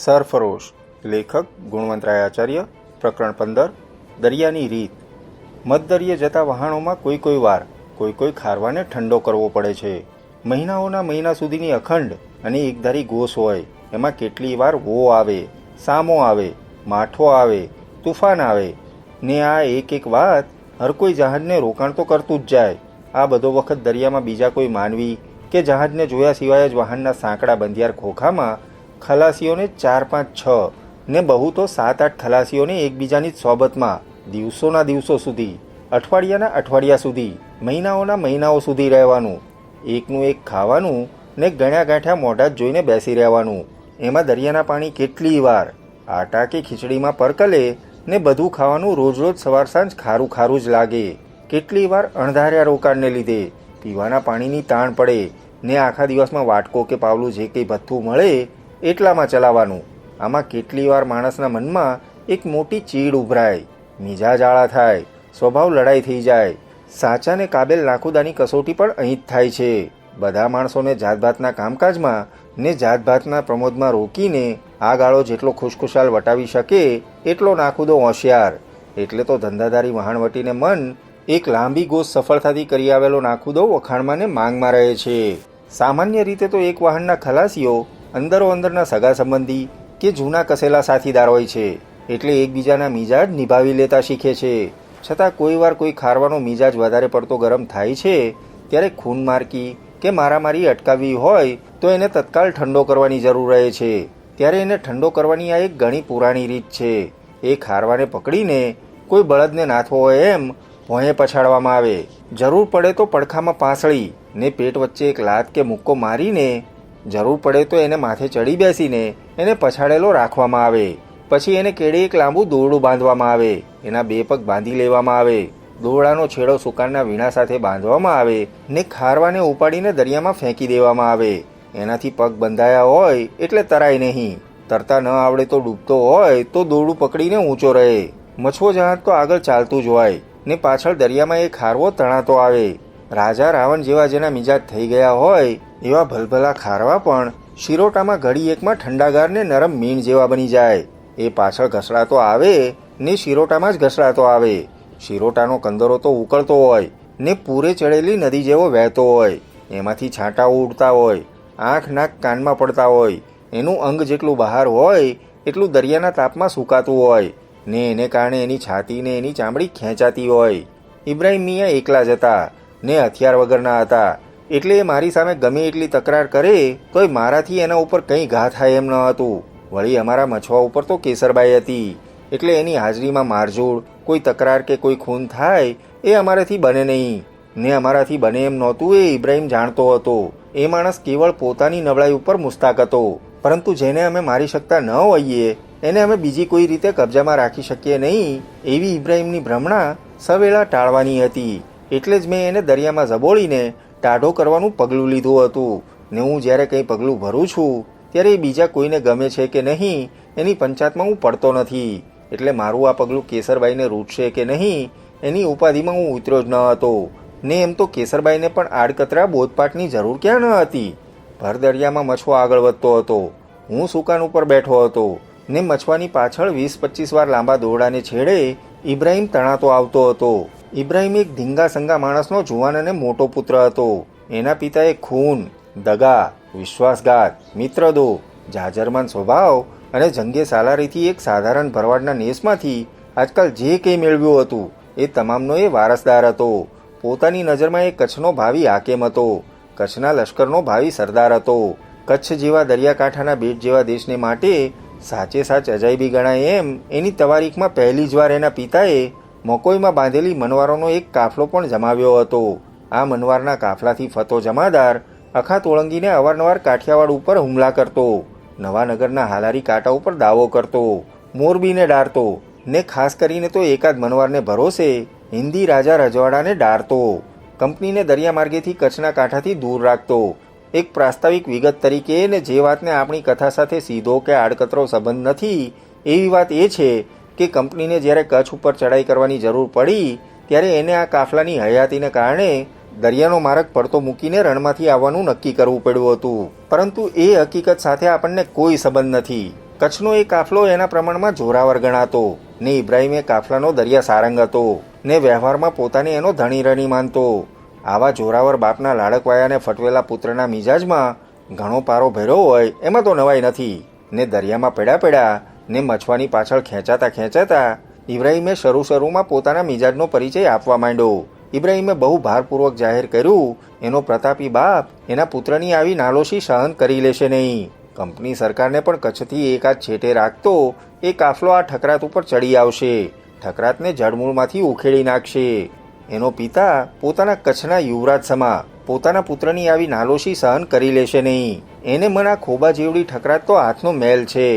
સરફરોશ. લેખક ગુણવંતરાય આચાર્ય. પ્રકરણ 15. દરિયાની રીત. મધદરિયે જતા વહાણોમાં કોઈ વાર કોઈ ખારવાને ઠંડો કરવો પડે છે. મહિનાઓના મહિના સુધીની અખંડ અને એકધારી ગોસ હોય. એમાં કેટલી વાર વો આવે, સામો આવે, માઠો આવે, તુફાન આવે ને આ એક વાત હર કોઈ જહાજને રોકાણ તો કરતું જ જાય. આ બધો વખત દરિયામાં બીજા કોઈ માનવી કે જહાજને જોયા સિવાય જ વાહનના સાંકડા બંધિયાર ખોખામાં ખલાસીઓને 4, 5, 6 ને બહુ તો 7, 8 ખલાસીઓને એકબીજાની જ સોબતમાં દિવસોના દિવસો સુધી, અઠવાડિયાના અઠવાડિયા સુધી, મહિનાઓના મહિનાઓ સુધી રહેવાનું. એકનું એક ખાવાનું ને ગણ્યા ગાંઠ્યા મોઢા જ જોઈને બેસી રહેવાનું. એમાં દરિયાના પાણી કેટલી વાર આટા કે ખીચડીમાં પરકલે ને બધું ખાવાનું રોજ સવાર સાંજ ખારું ખારું જ લાગે. કેટલી વાર અણધાર્યા રોકાણને લીધે પીવાના પાણીની તાણ પડે ને આખા દિવસમાં વાટકો કે પાવલું જે કંઈ ભથ્થું મળે એટલામાં ચલાવવાનું. આમાં કેટલી વાર માણસના મનમાં એક મોટી ચીડ ઉભરાય, મિજાજ આળા થાય, સ્વભાવ લડાઈ થઈ જાય. સાચાને કાબેલ નાખુદાની કસોટી પણ અહીં જ થાય છે. બધા માણસોને જાતભાતના કામકાજમાં ને જાતભાતના પ્રમોદમાં રોકીને આ ગાળો જેટલો ખુશખુશાલ વટાવી શકે એટલો નાખુદો હોશિયાર. એટલે તો ધંધાદારી વહાણવટીને મન એક લાંબી ગોસ સફળતાથી કરી આવેલો નાખુદો વખાણમાં ને માંગમાં રહે છે. સામાન્ય રીતે તો એક વાહનના ખલાસીઓ અંદરના સગા સંબંધી કે જૂના કસેલા સાથીદાર હોય છે. એટલે એકબીજાના મિજાજ નિભાવી લેતા શીખે છે. છતાં કોઈ વાર કોઈ ખારવાનો મિજાજ વધારે પડતો ગરમ થાય છે ત્યારે ખૂન મારકી કે મારામારી અટકાવવી હોય તો એને તત્કાળ ઠંડો કરવાની જરૂર રહે છે. ત્યારે એને ઠંડો કરવાની આ એક ઘણી પુરાણી રીત છે. એ ખારવાને પકડીને કોઈ બળદને નાથવો હોય એમ ભોંયે પછાડવામાં આવે. જરૂર પડે તો પડખામાં પાંસળી ને પેટ વચ્ચે એક લાત કે મુક્કો મારીને, જરૂર પડે તો એને માથે ચડી બેસીને એને પછાડેલો રાખવામાં આવે. પછી એને કેડે એક લાંબુ દોરડું બાંધવામાં આવે. એના 2 પગ બાંધી લેવામાં આવે. દોરડાનો છેડો સુકાનના વીણા સાથે બાંધવામાં આવે ને ખારવાને ઉપાડીને દરિયામાં ફેંકી દેવામાં આવે. એનાથી પગ બંધાયા હોય એટલે તરાય નહીં. તરતા ન આવડે તો ડૂબતો હોય તો દોરડું પકડીને ઊંચો રહે. મછવો જહાજ તો આગળ ચાલતું જ હોય ને પાછળ દરિયામાં એ ખારવો તણાતો આવે. રાજા રાવણ જેવા જેના મિજાજ થઈ ગયા હોય એવા ભલભલા ખારવા પણ શિરોટામાં ઘડી એકમાં ઠંડાગાર ને નરમ મીણ જેવા બની જાય. એ પાછળ ઘસડાતો આવે ને શિરોટામાં જ ઘસડાતો આવે. શિરોટાનો કંદરો તો ઉકળતો હોય ને પૂરે ચડેલી નદી જેવો વહેતો હોય. એમાંથી છાંટાઓ ઉડતા હોય, આંખ નાક કાનમાં પડતા હોય. એનું અંગ જેટલું બહાર હોય એટલું દરિયાના તાપમાં સુકાતું હોય ને એને કારણે એની છાતી ને એની ચામડી ખેંચાતી હોય. ઇબ્રાહિમ મિયા એકલા જ હતા ને હથિયાર વગરના હતા. એટલે એ મારી સામે ગમે એટલી તકરાર કરે તોય મારાથી એના ઉપર કંઈ ઘા થાય એમ ન હતું. વળી અમારા મછવા ઉપર તો કેસરબાઈ હતી. એટલે એની હાજરીમાં મારઝૂડ, કોઈ તકરાર કે કોઈ ખૂન થાય એ અમારાથી બને નહીં. ને અમારાથી બને એમ નહોતું એ ઇબ્રાહિમ જાણતો હતો. એ માણસ કેવળ પોતાની નબળાઈ ઉપર મુસ્તાક હતો. પરંતુ જેને અમે મારી શકતા ન હોઈએ એને અમે બીજી કોઈ રીતે કબજામાં રાખી શકીએ નહીં એવી ઇબ્રાહિમની ભ્રમણા સવેળા ટાળવાની હતી. એટલે જ મેં એને દરિયામાં ઝબોળીને ટાઢો કરવાનું પગલું લીધું હતું. ને હું જ્યારે કંઈ પગલું ભરું છું ત્યારે એ બીજા કોઈને ગમે છે કે નહીં એની પંચાયતમાં હું પડતો નથી. એટલે મારું આ પગલું કેસરબાઈને રૂટશે કે નહીં એની ઉપાધિમાં હું ઉતર્યો જ ન હતો. ને એમ તો કેસરબાઈને પણ આડકતરા બોધપાઠની જરૂર ક્યાં ન હતી. ભર દરિયામાં મછવો આગળ વધતો હતો. હું સુકાન ઉપર બેઠો હતો ને મછવાની પાછળ 20-25 વાર લાંબા દોરડાને છેડે ઇબ્રાહિમ તણાતો આવતો હતો. ઇબ્રાહિમ એક ધીંગા સંગા માણસનો જુવાન અને મોટો પુત્ર હતો. એના પિતાએ ખૂન, દગા, વિશ્વાસઘાત, મિત્રદોહ, જાજરમાન સ્વભાવ અને જંગે સાલારીથી એક સાધારણ ભરવાડના નેસમાંથી આજકાલ જે કંઈ મેળવ્યું હતું એ તમામનો એ વારસદાર હતો. પોતાની નજરમાં એ કચ્છનો ભાવિ હાકેમ હતો. કચ્છના લશ્કરનો ભાવિ સરદાર હતો. કચ્છ જેવા દરિયાકાંઠાના બેટ જેવા દેશને માટે સાચે સાચ અજાયબી ગણાય એમ એની તવારીખમાં પહેલી જ વાર એના પિતાએ મકોઈમાં બાંધેલી મનવારોનો એક કાફલો પણ જમાવ્યો હતો. આ મનવારના કાફલાથી ફતો જમાદાર અખાત ઓળંગીને અવારનવાર કાઠિયાવાડ ઉપર હુમલા કરતો, નવાનગરના હાલારી કાંટા ઉપર દાવો કરતો, મોરબીને ડારતો ને ખાસ કરીને તો એકાદ મનવારને ભરોસે હિન્દી રાજા રજવાડાને ડારતો. કંપનીને દરિયામાર્ગેથી કચ્છના કાંઠાથી દૂર રાખતો. એક પ્રાસ્તાવિક વિગત તરીકે ને જે વાતને આપણી કથા સાથે સીધો કે આડકતરો સંબંધ નથી એવી વાત એ છે કે કંપનીને જ્યારે કચ્છ ઉપર ચડાઈ કરવાની જરૂર પડી ત્યારે એને આ કાફલાની હયાતીને કારણે દરિયાનો માર્ગ પડતો મૂકીને રણમાંથી આવવાનું નક્કી કરવું પડ્યું હતું. પરંતુ એ હકીકત સાથે આપણને કોઈ સંબંધ નથી. કચ્છનો એ કાફલો એના પ્રમાણમાં જોરાવર ગણાતો ને ઇબ્રાહીમ એ કાફલાનો દરિયા સારંગ હતો ને વ્યવહારમાં પોતાને એનો ધણી રણી માનતો. આવા જોરાવર બાપના લાડકવાયાને ફટવેલા પુત્રના મિજાજમાં ઘણો પારો ભર્યો હોય એમાં તો નવાઈ નથી. ને દરિયામાં પડ્યા ને મછવાની પાછળ ખેંચાતા ઇબ્રાહીમે શરૂમાં પોતાના મિજાજનો પરિચય આપવા માંડ્યો. ઇબ્રાહીમે બહુ ભારપૂર્વક જાહેર કર્યું એનો પ્રતાપી બાપ એના પુત્રની આવી નાલોશી સહન કરી લેશે નહીં. કંપની સરકારને પણ કચ્છથી એકાદ છેટે રાખતો એ કાફલો આ ઠકરાત ઉપર ચડી આવશે, ઠકરાતને જડમૂળમાંથી ઉખેડી નાખશે. એનો પિતા પોતાના કચ્છના યુવરાજ સમા પોતાના પુત્રની આવી નાલોશી સહન કરી લેશે નહીં. એને મના ખોબા જેવડી ઠકરાત તો હાથનો મેલ છે.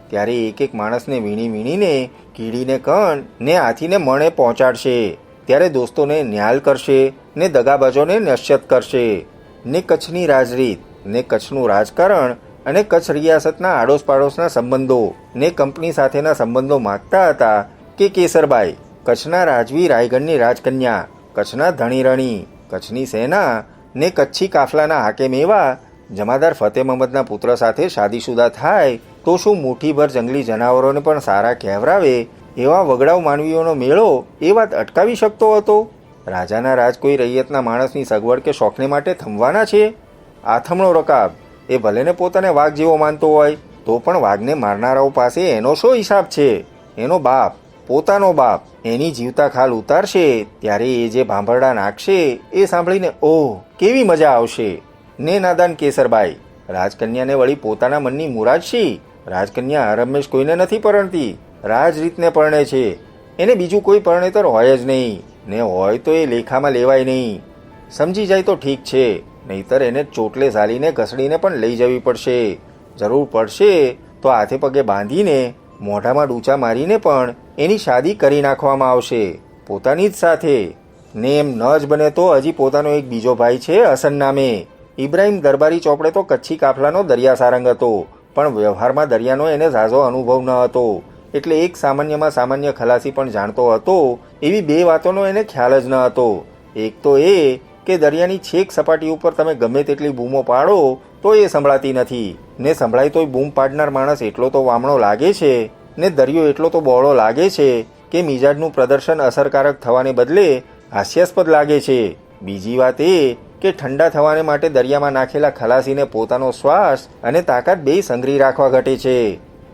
ત્યારે એક માણસને વીણીને કીડીને કણ ને હાથીને મણે પહોંચાડશે. ત્યારે દોસ્તોને ન્યાલ કરશે ને દગાબાજોને નશ્યત કરશે. ને કચ્છની રાજરીત ને કચ્છનું રાજકારણ અને કચ્છ રિયાસતના આડોશ પાડોશના સંબંધો ને કંપની સાથેના સંબંધો માગતા હતા કે કેસરબાઈ કચ્છના રાજવી રાયગઢની રાજકન્યા, કચ્છના ધણી રણી, કચ્છની સેના ને કચ્છી કાફલાના હાકેમ એવા જમાદાર ફતેહ મહમ્મદના પુત્ર સાથે શાદીશુદા થાય તો શું મુઠ્ઠીભર જંગલી જનાવરોને પણ સારા કહેવરાવે એવા વગડાવ માનવીઓનો મેળો એ વાત અટકાવી શકતો હતો? રાજાના રાજ કોઈ રૈયતના માણસની સગવડ કે શોખને માટે થમવાના છે? આથમણો રકાબ એ ભલેને પોતાને વાઘ જેવો માનતો હોય તો પણ વાઘને મારનારાઓ પાસે એનો શો હિસાબ છે? એનો બાપ, પોતાનો બાપ એની જીવતા ખાલ ઉતારશે ત્યારે એ જે ભાંભરડા નાખશે એ સાંભળીને ઓહ કેવી મજા આવશે. ને નાદાન કેસરબાઈ રાજકન્યાને વળી પોતાના મનની મુરાદશી. રાજકન્યા હરમેશ કોઈને નથી પરણતી, રાજરીતને પરણે છે. એને બીજું કોઈ પરણેતર હોય જ નહીં, ને હોય તો એ લેખામાં લેવાય નહીં. સમજી જાય તો ઠીક છે, નહીતર એને ચોટલે ઝાલીને ઘસડીને પણ લઈ જવી પડશે. જરૂર પડશે તો હાથે પગે બાંધીને મોઢામાં ડૂચા મારીને પણ એની શાદી કરી નાખવામાં આવશે પોતાની જ સાથે. ને એમ ન જ બને તો હજી પોતાનો એક બીજો ભાઈ છે હસન નામે. ઇબ્રાહીમ દરબારી ચોપડે તો કચ્છી કાફલાનો દરિયા સારંગ હતો, પણ વ્યવહારમાં દરિયાનો એને ઝાઝો અનુભવ ન હતો. એટલે એક સામાન્યમાં સામાન્ય ખલાસી પણ જાણતો હતો એવી બે વાતોનો એને ખ્યાલ જ ન હતો. એક તો એ કે દરિયાની છેક સપાટી ઉપર તમે ગમે તેટલી બૂમો પાડો તો એ સંભળાતી નથી, ને સંભળાય તોય બૂમ પાડનાર માણસ એટલો તો વામણો લાગે છે ને દરિયો એટલો તો બહોળો લાગે છે કે મિજાજનું પ્રદર્શન અસરકારક થવાને બદલે હાસ્યાસ્પદ લાગે છે. બીજી વાત એ કે ઠંડા થવાને માટે દરિયામાં નાખેલા ખલાસીને પોતાનો શ્વાસ અને તાકાત બે સંઘરી રાખવા ઘટે છે.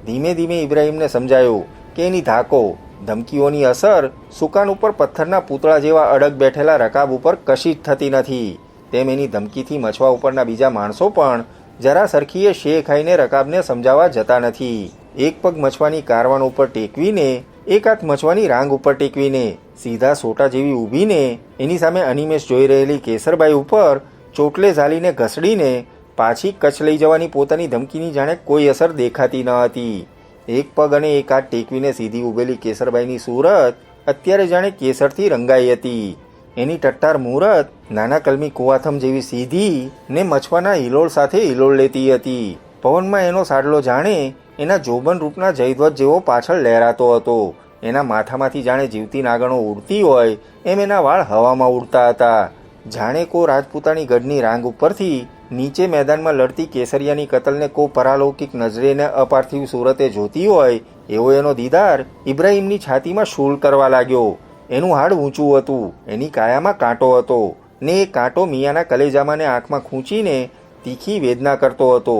ધીમે ધીમે ઇબ્રાહીમને સમજાયું કે એની ધાકો ધમકીઓની અસર સુકાન ઉપર પથ્થરના પૂતળા જેવા અડગ બેઠેલા રકાબ ઉપર કશી જ થતી નથી. તેમ એની ધમકીથી મછવા ઉપરના બીજા માણસો પણ જરા સરખીએ શે ખાઈને રકાબને સમજાવવા જતા નથી. એક પગ મછવાની કારવાન ઉપર ટેકવીને એક હાથ મછવાની રાંગ ઉપર ટેકવીને સીધા સોટા જેવી ઊભીને એની સામે અનિમેષ જોઈ રહેલી કેસરબાઈ ઉપર ચોટલે ઝાલીને ઘસડીને પાછી કચ્છ લઈ જવાની પોતાની ધમકીની જાણે કોઈ અસર દેખાતી ન હતી. એક પગ અને એક હાથ ટેકવીને સીધી ઉભેલી કેસરબાઈની સુરત અત્યારે જાણે કેસરથી રંગાઈ હતી. એની ટટ્ટાર મૂરત નાના કલમી કુવાથમ જેવી સીધી ને મછવાના હિલોળ સાથે હિલોળ લેતી હતી. પવનમાં એનો સાડલો જાણે એના જોબન રૂપના જયધ્વજ જેવો પાછળ લહેરાતો હતો. એના માથામાંથી જાણે જીવતી નાગણો ઉડતી હોય એમ એના વાળ હવામાં ઉડતા હતા. જાણે કો રાજપૂતાની ગઢની રાંગ ઉપરથી નીચે મેદાનમાં લડતી કેસરિયાની કતલને કો પરાલૌકિક નજરેને અપાર્થિવ સુરતે જોતી હોય એવો એનો દીદાર ઇબ્રાહીમની છાતીમાં શૂળ કરવા લાગ્યો. એનું હાડ ઊંચું હતું, એની કાયામાં કાંટો હતો ને એ કાંટો મિયાના કલેજામાં ને આંખમાં ખૂંચીને તીખી વેદના કરતો હતો.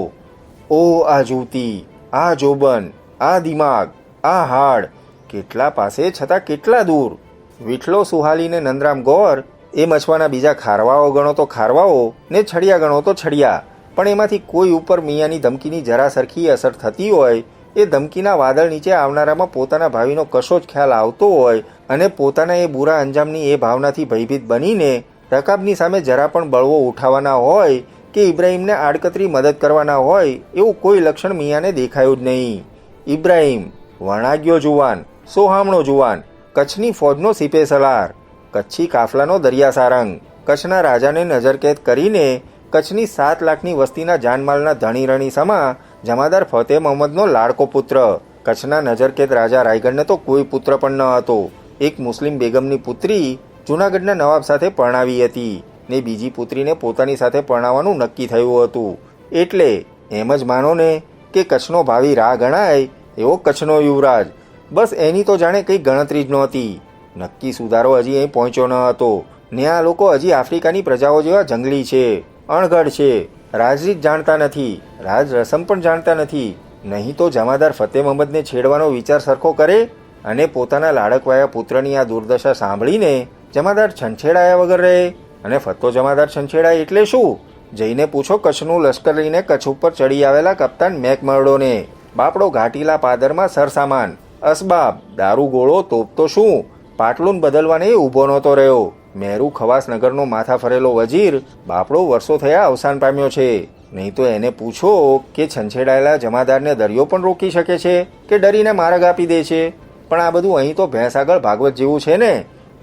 ઓ આ જુવતી, આ જોબન, આ દિમાગ, આ હાડ, કેટલા પાસે છતાં કેટલા દૂર. વિઠલો સુહાલીને નંદરામ ગોર એ મછવાના બીજા ખારવાઓ ગણો તો ખારવાઓ ને છડિયા ગણો તો છડિયા, પણ એમાંથી કોઈ ઉપર મિયાની ધમકીની જરા સરખી અસર થતી હોય એ ધમકીના વાદળ નીચે આવનારામાં પોતાના ભાવિનો કશો જ ખ્યાલ આવતો હોય અને પોતાના એ બુરા અંજામની એ ભાવનાથી ભયભીત બનીને રકાબની સામે જરા પણ બળવો ઉઠાવવાના હોય કે ઇબ્રાહીમને આડકતરી મદદ કરવાના હોય એવું કોઈ લક્ષણ મિયાને દેખાયું જ નહીં. ઇબ્રાહીમ વણાગ્યો જુવાન, સોહામણો જુવાન, કચ્છની ફોજનો સિપે સલાર, કચ્છી કાફલાનો દરિયા સારંગ, કચ્છના રાજાને નજરકેદ કરીને કચ્છની 7 લાખની વસ્તીના જાનમાલના ધણી રણી સમા જમાદાર ફતેહ મહમ્મદનો લાડકો પુત્ર. કચ્છના નજરકેદ રાજા રાયગઢને તો કોઈ પુત્ર પણ ન હતો. એક મુસ્લિમ બેગમની પુત્રી જૂનાગઢના નવાબ સાથે પરણાવી હતી ને બીજી પુત્રીને પોતાની સાથે પરણાવવાનું નક્કી થયું હતું. એટલે એમ જ માનો ને કે કચ્છનો ભાવિ રાહ ગણાય એવો કચ્છનો યુવરાજ. બસ એની તો જાણે કંઈ ગણતરી જ નહોતી. નક્કી સુધારો હજી અહીં પહોંચ્યો ન હતો ને આ લોકો હજી આફ્રિકાની પ્રજાઓ જેવા જંગલી છે, અણઘડ છે, રાજરીત જાણતા નથી, રાજ રસમ પણ જાણતા નથી. નહીં તો જમાદાર ફતેહ મહમ્મદને છેડવાનો વિચાર સરખો કરે. અને પોતાના લાડકવાયા પુત્રની આ દુર્દશા સાંભળીને જમાદાર છંછેડાયા વગર રહે. અને ફતો જમાદાર છંછેડાય એટલે શું? જઈને પૂછો કચ્છનું લશ્કર લઈને કચ્છ ઉપર ચડી આવેલા કપ્તાન મેકમર્ડોને. બાપડો ઘાટીલા પાદરમાં સરસામાન, અસબાબ, દારૂ ગોળો, તોપ તો શું, પાટલુન બદલવાને ઊભો નહોતો રહ્યો. મેરુ ખવાસનગરનો માથા ફરેલો વજીર બાપડો વર્ષો થયા અવસાન પામ્યો છે. નહીં તો એને પૂછો કે છંછેડાયેલા જમાદારને દરિયો પણ રોકી શકે છે કે ડરીને માર્ગ આપી દે છે. પણ આ બધું અહીં તો ભેંસ આગળ ભાગવત જેવું છે ને.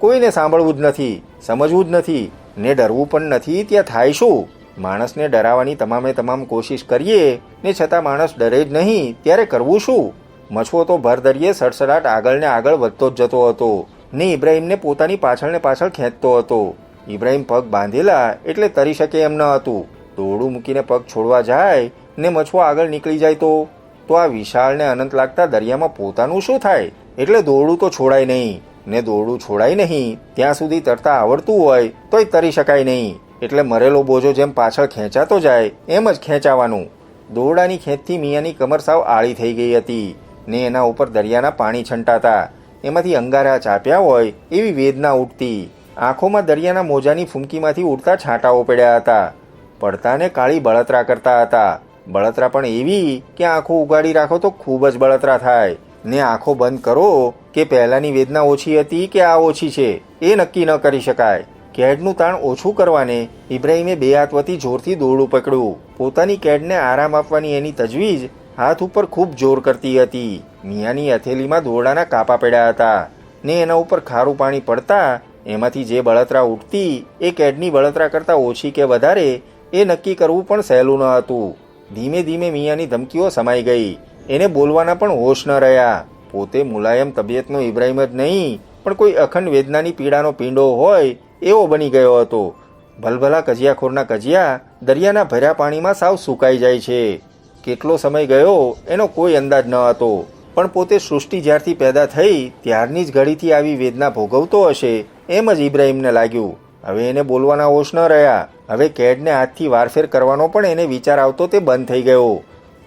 કોઈને સાંભળવું જ નથી, સમજવું જ નથી ને ડરવું પણ નથી. ત્યાં થાય શું? માણસને ડરાવવાની તમામે તમામ કોશિશ કરીએ ને છતાં માણસ ડરે જ નહીં ત્યારે કરવું શું? મછવો તો ભર દરિયે સડસડાટ આગળ ને આગળ વધતો જ જતો હતો ને ઇબ્રાહીમને પોતાની પાછળ ને પાછળ ખેંચતો હતો. ઇબ્રાહીમ પગ બાંધેલા એટલે તરી શકે એમ ન હતું. દોરડું મૂકીને પગ છોડવા જાય ને મછવો આગળ નીકળી જાય તો આ વિશાળ ને અનંત લાગતા દરિયામાં પોતાનું શું થાય? એટલે દોરડું તો છોડાય નહીં ને દોરડું છોડાય નહીં ત્યાં સુધી તરતા આવડતું હોય તોય તરી શકાય નહીં. એટલે મરેલો બોજો જેમ પાછળ ખેંચાતો જાય એમ જ ખેંચાવાનું. દોરડાની ખેંચથી મિયાની કમર સાવ આળી થઈ ગઈ હતી ને એના ઉપર દરિયાના પાણી છંટાતા. એમાંથી અંગારા ચાપ્યા હોય એવી વેદના ઉઠતી. આંખોમાં દરિયાના મોજાની ફૂંકીમાંથી ઉડતા છાંટાઓ પડ્યા હતા. પડતાને કાળી બળતરા કરતા હતા. બળતરા પણ એવી કે આંખો ઉગાડી રાખો તો ખૂબ જ બળતરા થાય ને આંખો બંધ કરો કે પહેલાની વેદના ઓછી હતી કે આ ઓછી છે એ નક્કી ન કરી શકાય. કેડનું તાણ ઓછું કરવાને ઇબ્રાહીમે બે હાથ વતી જોરથી દોરડું પકડ્યું. પોતાની કેડને આરામ આપવાની એની તજવીજ હાથ ઉપર ખૂબ જોર કરતી હતી. મિયાની હથેલીમાં દોરડાના કાપા પડ્યા હતા ને એના ઉપર ખારું પાણી પડતા એમાંથી જે બળતરા ઉઠતી એ કેડની બળતરા કરતાં ઓછી કે વધારે એ નક્કી કરવું પણ સહેલું ન હતું. ધીમે ધીમે મિયાની ધમકીઓ સમાઈ ગઈ. એને બોલવાના પણ હોશ ન રહ્યા. પોતે મુલાયમ તબિયતનો ઇબ્રાહીમ જ નહીં પણ કોઈ અખંડ વેદનાની પીડાનો પીંડો હોય એવો બની ગયો હતો. ભલભલા કજિયાખોરના કજિયા દરિયાના ભર્યા પાણીમાં સાવ સુકાઈ જાય છે. કેટલો સમય ગયો એનો કોઈ અંદાજ ન હતો. પણ પોતે સૃષ્ટિ જ્યારથી પેદા થઈ ત્યારની જ ઘડીથી આવી વેદના ભોગવતો હશે એમ જ ઇબ્રાહીમને લાગ્યું. હવે એને બોલવાના હોશ ન રહ્યા. હવે કેડને હાથથી વારફેર કરવાનો પણ એને વિચાર આવતો તે બંધ થઈ ગયો.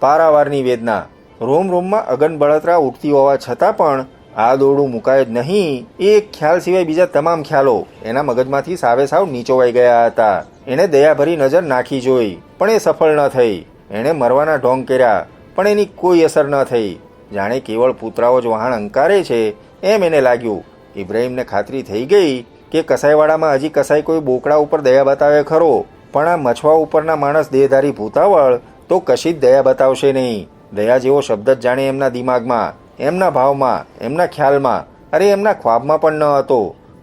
પારાવારની વેદના, રોમ રોમમાં અગન બળતરા ઉઠતી હોવા છતાં પણ આ દોરડું મુકાય જ નહીં એ એક ખ્યાલ સિવાય બીજા તમામ ખ્યાલો એના મગજમાંથી સાવે સાવ નીચોવાઈ ગયા હતા. એણે દયાભરી નજર નાખી જોઈ પણ એ સફળ ન થઈ. એણે મરવાના ઢોંગ કર્યા પણ એની કોઈ અસર ન થઈ. જાણે કેવળ પુતરાઓ જ વહાણ અંકારે છે એમ એને લાગ્યું. ઇબ્રાહીમને ખાતરી થઈ ગઈ કે કસાઈવાડામાં હજી કસાઈ કોઈ બોકડા ઉપર દયા બતાવે ખરો પણ આ મછવા ઉપરના માણસ દેહધારી ભૂતાવળ તો કશી જ દયા બતાવશે નહીં. દયા જેવો શબ્દ જ જાણે એમના દિમાગમાં, એમના ભાવમાં, એમના ખ્યાલમાં, અરે એમના ખ્વાબમાં પણ ન હતો.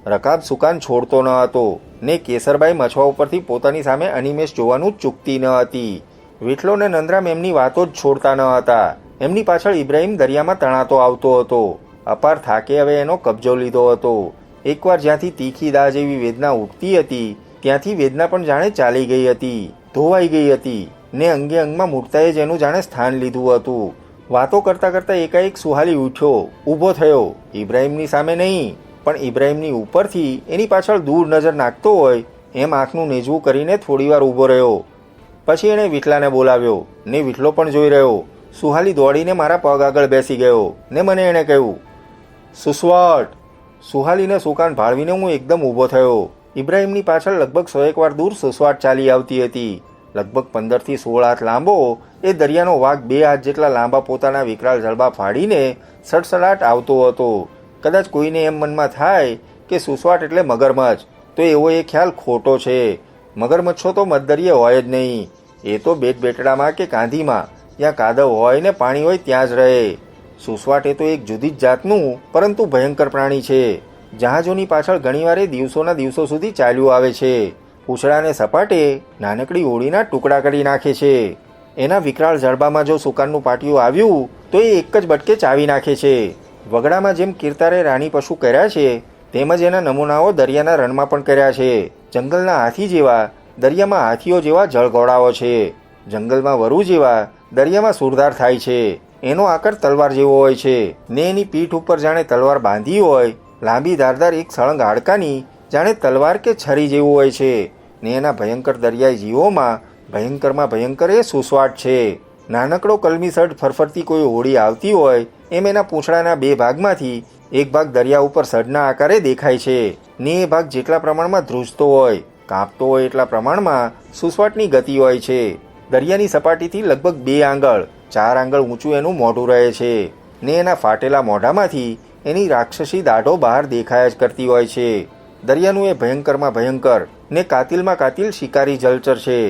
રકાબ સુકાન છોડતો ન હતો ને કેસરબાઈ મછવા ઉપરથી પોતાની સામે અનિમેષ જોવાનું જ ચૂકતી ન હતી. વિઠલો ને નંદરામ એમની વાતો જ છોડતા ન હતા. એમની પાછળ ઇબ્રાહીમ દરિયામાં તણાતો આવતો હતો. અપાર થાકે હવે એનો કબજો લીધો હતો. એકવાર જ્યાંથી તીખી દા જેવી વેદના ઉઠતી હતી ત્યાંથી વેદના પણ જાણે ચાલી ગઈ હતી, ધોવાઈ ગઈ હતી ને અંગે અંગમાં મૂર્તાએ જ એનું જાણે સ્થાન લીધું હતું. વાતો કરતા કરતા એકાએક સુહાલી ઉઠ્યો, ઊભો થયો. ઇબ્રાહીમની સામે નહીં પણ ઇબ્રાહીમની ઉપરથી એની પાછળ દૂર નજર નાખતો હોય એમ આંખનું નેજવું કરીને થોડીવાર ઊભો રહ્યો. પછી એણે વિઠલાને બોલાવ્યો ને વિઠલો પણ જોઈ રહ્યો. સુહાલી દોડીને મારા પગ આગળ બેસી ગયો ને મને એણે કહ્યું, સુસવાટ. સુહાલીને સુકાન ભાળવીને હું એકદમ ઊભો થયો. ઇબ્રાહીમની પાછળ લગભગ 100 વાર દૂર સુસવાટ ચાલી આવતી હતી. લગભગ 15 થી 16 હાથ લાંબો એ દરિયાનો વાઘ 2 હાથ જેટલા લાંબા પોતાના વિકરાળ જડબા ફાડીને સડસડાટ આવતો હતો. કદાચ કોઈને એમ મનમાં થાય કે સુસવાટ એટલે મગરમચ્છ તો એવો એ ખ્યાલ ખોટો છે. મગરમચ્છો તો મધદરિયે હોય જ નહીં. એ તો બેટડામાં કે કાંધીમાં જ્યાં કાદવ હોય ને પાણી હોય ત્યાં જ રહે. સુસવાટ એ તો એક જુદી જ જાતનું પરંતુ ભયંકર પ્રાણી છે. જહાજોની પાછળ ઘણીવાર દિવસોના દિવસો સુધી ચાલ્યું આવે છે. પૂંછડાને સપાટે નાનકડી હોળીના ટુકડા કરી નાખે છે. એના વિકરાળ જડબામાં જો સુકાનનું પાટિયું આવ્યું તો એ એક જ બટકે ચાવી નાખે છે. વગડામાં જેમ કીર્તારે રાણી પશુ કર્યા છે તેમજ એના નમૂનાઓ દરિયાના રણમાં પણ કર્યા છે. જંગલના હાથી જેવા દરિયામાં હાથીઓ જેવા જળઘોડાઓ છે. જંગલમાં વરુ જેવા દરિયામાં સુરદાર થાય છે. એનો આકાર તલવાર જેવો હોય છે ને એની પીઠ ઉપર જાણે તલવાર બાંધી હોય, લાંબી ધારદાર એક સળંગ હાડકાની જાણે તલવાર કે છરી જેવું હોય છે ને એના ભયંકર દરિયાઈ જીવોમાં ભયંકરમાં ભયંકર એ સુસવાટ છે. નાનકડો કલમી સઢ ફરફરતી કોઈ હોડી આવતી હોય એમ એના પૂંછડાના બે ભાગમાંથી એક ભાગ દરિયા ઉપર સઢના આકારે દેખાય છે ને એ ભાગ જેટલા પ્રમાણમાં ધ્રુજતો હોય, કાંપતો હોય એટલા પ્રમાણમાં સુસવાટની ગતિ હોય છે. દરિયાની સપાટીથી લગભગ 2 આંગળ 4 આંગળ ઊંચું એનું મોઢું રહે છે ને એના ફાટેલા મોઢામાંથી એની રાક્ષસી દાઢો બહાર દેખાયા જ કરતી હોય છે. દરિયાનું એ ભયંકરમાં ભયંકર ને કાતિલમાં કાતિલ શિકારી જલચર છે.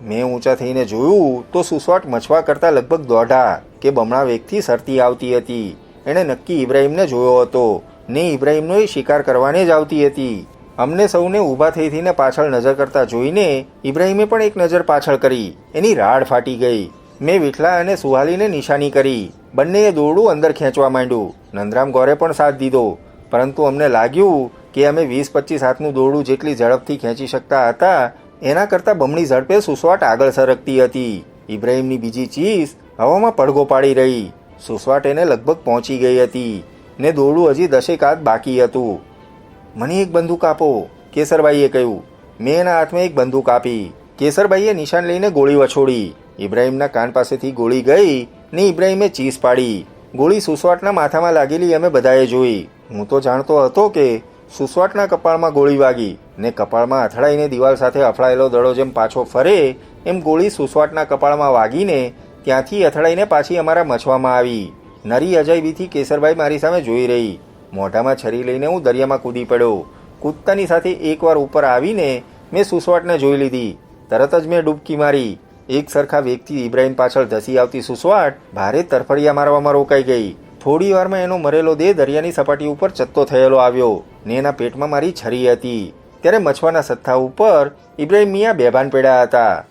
મેં ઊંચા થઈને જોયું તો સુસવાટ મછવા કરતાં લગભગ દોઢા કે બમણા વેગથી સરતી આવતી હતી. એણે નક્કી ઇબ્રાહીમને જોયો હતો ને ઇબ્રાહીમનો એ શિકાર કરવાને જ આવતી હતી. અમને સૌને ઊભા થઈને પાછળ નજર કરતા જોઈને ઇબ્રાહીમે પણ એક નજર પાછળ કરી. એની રાડ ફાટી ગઈ. મેં વિઠલા અને સુહાલીને નિશાની કરી. બંનેએ દોરડું અંદર ખેંચવા માંડ્યું. નંદરામ ગોરે પણ સાથ દીધો, પરંતુ અમને લાગ્યું કે અમે 20-25 હાથનું દોરડું જેટલી ઝડપથી ખેંચી શકતા હતા એના કરતાં બમણી ઝડપે સુસવાટ આગળ સરકતી હતી. ઇબ્રાહીમની બીજી ચીસ હવામાં પડઘો પાડી રહી. સુસવાટ એને લગભગ પહોંચી ગઈ હતી ને દોરડું હજી 10 હાથ બાકી હતું. મને એક બંદૂક આપો, કેસરબાઈએ કહ્યું. મેં એના હાથમાં એક બંદૂક આપી. કેસરબાઈએ નિશાન લઈને ગોળી વછોડી. ઇબ્રાહીમના કાન પાસેથી ગોળી ગઈ ને ઇબ્રાહીમે ચીસ પાડી. ગોળી સુસવાટના માથામાં લાગેલી અમે બધાએ જોઈ. હું તો જાણતો હતો કે સુસવાટના કપાળમાં ગોળી વાગી ને કપાળમાં અથડાઈને દિવાલ સાથે અફળાયેલો દડો જેમ પાછો ફરે એમ ગોળી સુસવાટના કપાળમાં વાગીને ત્યાંથી અથડાઈને પાછી અમારા મછવામાં આવી. નરી અજાયબીથી કેસરબાઈ મારી સામે જોઈ રહી. મોઢામાં છરી લઈને હું દરિયામાં કૂદી પડ્યો. કૂદતાની સાથે એકવાર ઉપર આવીને મેં સુસવાટને જોઈ લીધી. તરત જ મેં ડૂબકી મારી. એક સરખા વેગથી ઇબ્રાહીમ પાછળ ધસી આવતી સુસવાટ ભારે તરફડિયા મારવામાં રોકાઈ ગઈ. થોડી વારમાં એનો મરેલો દેહ દરિયાની સપાટી ઉપર ચત્તો થયેલો આવ્યો ને એના પેટમાં મારી છરી હતી. ત્યારે મછવાના સથ્થા ઉપર ઇબ્રાહીમ મિયા બેભાન પડ્યા હતા.